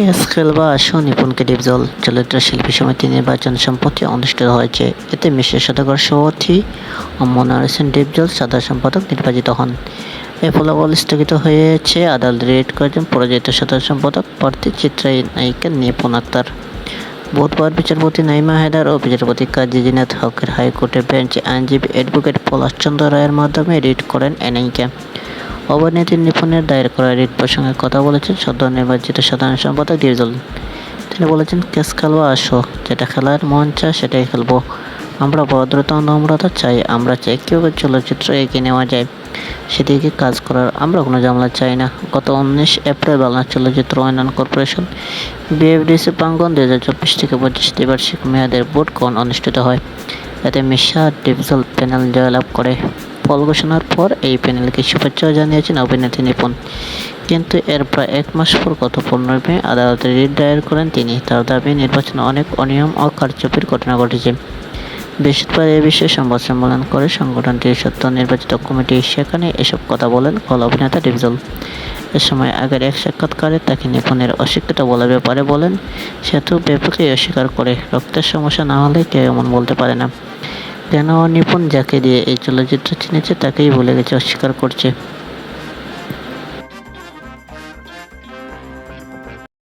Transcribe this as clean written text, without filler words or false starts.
Case খেলবা আসো নিপুণকে ডিপজল চলচ্চিত্র শিল্পী সমিতি নির্বাচন সম্প্রতি অনুষ্ঠিত হয়েছে। এতে মিশ্র সদস্য সভাপতি ও মনোয়ার হোসেন ডিপজল সাধারণ সম্পাদক নির্বাচিত হন। এই ফলাফল স্থগিত হয়েছে। আদালত রিট করেছেন পরাজিত সাধারণ সম্পাদক প্রার্থী চিত্রনায়িকা নিপুণ আক্তার। বুধবার বিচারপতি নাইমা হায়দার ও বিচারপতি কাজী জিনাত হকের হাইকোর্টের বেঞ্চে আইনজীবী অ্যাডভোকেট পলাশ চন্দ্র রায়ের মাধ্যমে রিট করেন এনআইকে। অভিনেত্রী নিপুণের দায়ের করা রিট প্রসঙ্গে কথা বলেছেন সদ্য নির্বাচিত সাধারণ সম্পাদক ডিপজল। তিনি বলেছেন, কেস খেলবা আসো, যেটা খেলার মন চায় সেটাই খেলবো। আমরা ভদ্রতা ও নম্রতা চাই। আমরা চাই কীভাবে চলচ্চিত্র এগিয়ে নেওয়া যায় সেদিকে কাজ করার। আমরা কোনো ঝামেলা চাই না। গত 19 এপ্রিল বাংলাদেশ চলচ্চিত্র উন্নয়ন কর্পোরেশন বিএফডিসি প্রাঙ্গণ 2024 থেকে 25 দ্বিবার্ষিক মেয়াদের ভোট গ্রহণ অনুষ্ঠিত হয়। এতে মিশা ডিপজল প্যানেল জয়লাভ করে। ফল ঘোষণার পর এই প্যানেলকে শুভেচ্ছাও জানিয়েছেন অভিনেত্রী নিপুণ। কিন্তু এর প্রায় 1 মাস পর গত 15 মে আদালতে রিট দায়ের করেন তিনি। তার দাবি, নির্বাচনে অনেক অনিয়ম ও কারচুপির ঘটনা ঘটেছে। বৃহস্পতিবার এ বিষয়ে সংবাদ সম্মেলন করে সংগঠনটির সদ্য নির্বাচিত কমিটি। সেখানে এসব কথা বলেন খল অভিনেতা ডিপজল। এ সময় আগের এক সাক্ষাৎকারে তাকে নিপুণের অশিক্ষিত বলার ব্যাপারে বলেন, সে তো ব্যাপকই অস্বীকার করে। রক্তের সমস্যা না হলে কেউ এমন বলতে পারে না। কেন নিপুণ যাকে দিয়ে এই চলচ্চিত্র চিনেছে তাকেই ভুলে গেছে, অস্বীকার করছে।